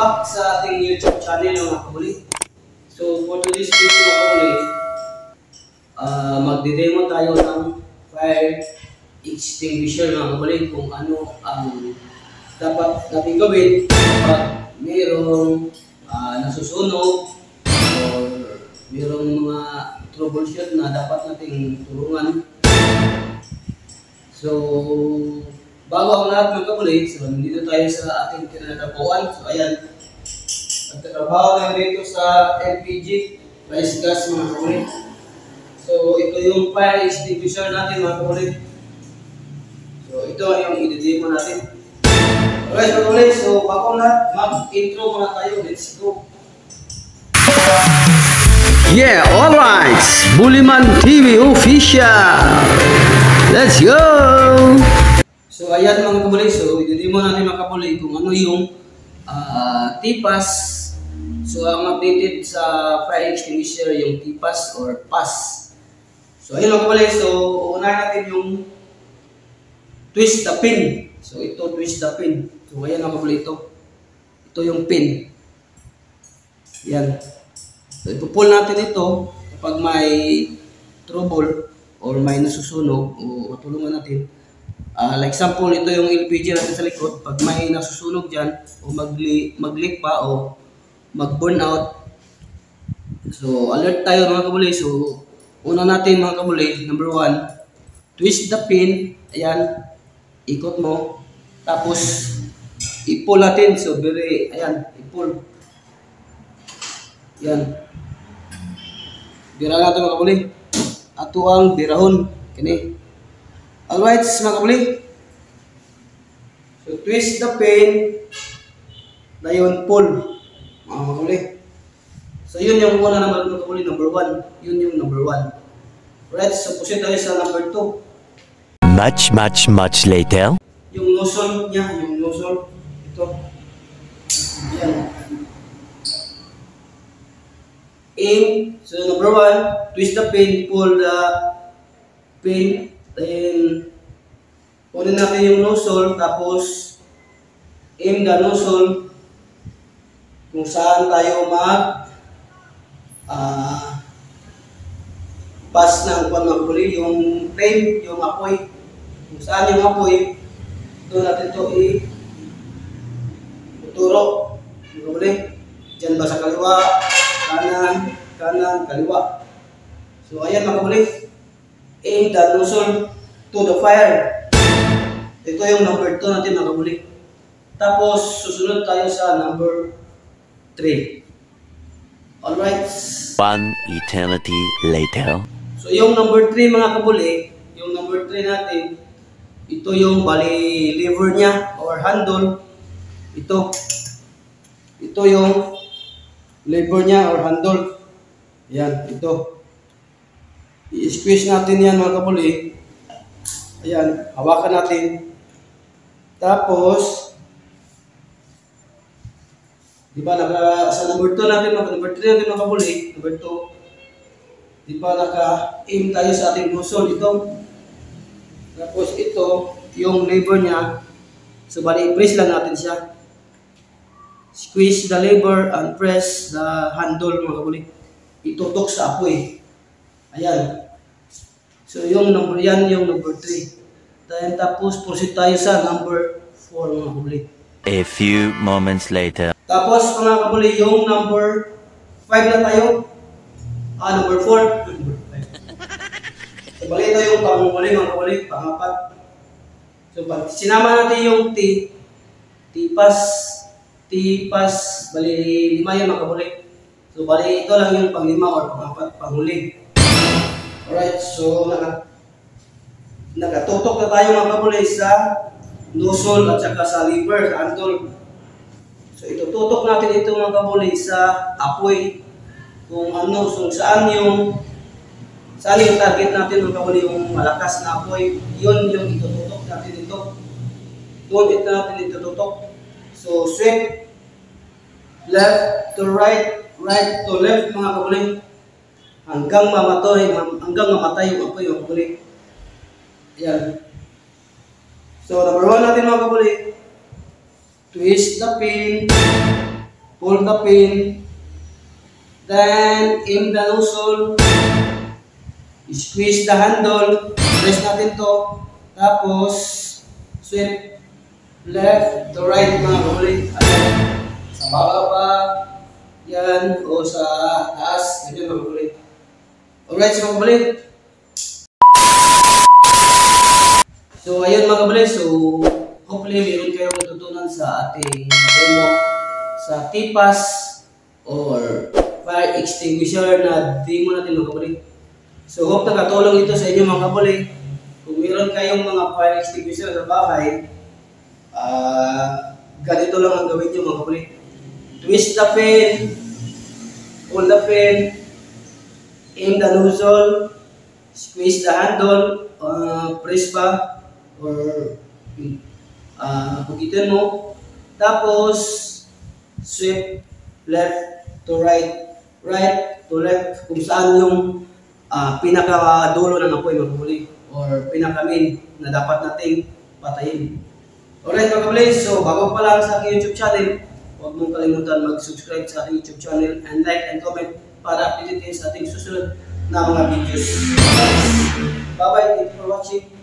back sa ating YouTube channel mga kabuli. So for today's video mga kabuli, magdi-demo tayo ng fire extinguisher mga kabuli, kung ano ang dapat natin gawin kapag mayroong nasusunog or mayroong mga troubleshoot na dapat nating tulungan. So bago ang lahat mga kabuli, so nandito tayo sa ating kinagabuan. So ayan, nagtatrabaho tayo dito sa LPG, rice gas mga kabuli. So ito yung fire extinguisher natin mga kabuli. So ito yung i-demo natin. Alright mga kabuli, so bago ang lahat, mag-intro muna tayo. Let's go! Yeah, alright! Buliman TV Official! Let's go! So ayan mga kabuli, so i-demo natin mga kabuli kung ano yung TPAS. So ang updated sa fire extinguisher yung TPAS or PAS. So ayun mga kabuli, so unahin natin yung twist the pin. So ito twist the pin. So ayan mga kabuli, ito yung pin. Yan. So ipo-pull natin ito kapag may trouble or may nasusunog o matulungan natin. Like example, ito yung LPG natin sa likod. Pag may nasusunog dyan o mag-leak pa o mag-burn out, so alert tayo mga kabuli. So una natin mga kabuli, number 1, twist the pin. Ayan, ikot mo. Tapos i-pull natin. So ayan, i-pull. Yan. Bira natin mga kabuli. Ato ang birahon. Kini. Alright mga kabuli. So twist the pin. Dayon pull. Mga kabuli. So yun yung una naman mga kabuli. Number 1. Yun yung number 1. Alright. So pusin tayo sa number 2. Much later. Yung nozzle niya. Yung nozzle. Ito. Yan. Aim. So number 1, twist the pin, pull the pin, then kunin natin yung nozzle, tapos aim the nozzle kung saan tayo pass ng pangapuli, yung flame, yung apoy, kung saan yung apoy, doon natin ito ituro. Diyan ba sa kaliwa, kanan, kaliwa. So ayan mga kabuli, aim the nozzle to the fire. Ito yung number 2 natin mga kabuli. Tapos susunod tayo sa number 3. Alright. One eternity later. So yung number 3 mga kabuli, yung number 3 natin, ito yung bali lever niya or handle. Ito yung lever niya or handle. Ayan, ito. I-squeeze natin yan mga kabuli. Ayan, hawakan natin. Tapos, di ba sa number 2 natin, number 3 natin mga kabuli, number 2, di ba naka-aim tayo sa ating nozzle, ito. Tapos ito, yung lever niya, so bali, i-press lang natin siya. Squeeze the lever and press the handle mga kabuli. Itutok sa apoy. Ayan. So yung number yan, yung number 3. Then tapos proceed tayo sa number 4 mga kabuli. A few moments later. Tapos mga kabuli, yung number 5 na tayo. Number 4. Number 5. So bali ito yung pangmuli mga kabuli, pang-4. So pag sinama natin yung TPAS, bali 5 yan mga kabuli. So bali ito lang yung pang-5 or pang-4, panghuli. Alright, so nakatutok na tayo mga kabuli sa nozzle at saka sa lever, handle. So itututok natin ito mga kabuli sa apoy. Kung ano, so saan yung target natin mga kabuli, yung malakas na apoy, yun yung itututok natin ito. Doon ito natin itututok. So sweep left to right, right to left mga kabuli, hanggang mamatay yung apoy mga kabuli. Ayan. So number 1 natin mga kabuli, twist the pin, hold the pin, then aim the nozzle, squeeze the handle, press natin to, tapos sweep left to right mga kabuli. Sa baba pa, yan, o sa taas, ganyan mga kabuli. Alright, so mga kabuli. So ayun mga kabuli, so hopefully mayroon kayong natutunan sa ating demo sa TPAS or fire extinguisher na demo natin mga kabuli. So hope nakatulong ito sa inyo mga kabuli. Kung mayroon kayong mga fire extinguisher sa bahay, ganito lang ang gawin nyo mga kabuli. Twist the pin, hold the pin, aim the nozzle, squeeze the handle, press pa or pugitin mo, tapos sweep left to right, right to left, kung saan yung pinakadulo ng apoy mga kabuli or pinaka-main na dapat nating patayin. Alright mga kabuli, so bago pa lang sa aking YouTube channel, huwag mong kalimutan mag-subscribe sa ating YouTube channel and like and comment para updated kayo sa ating susunod na mga videos. Bye bye, thank you for watching.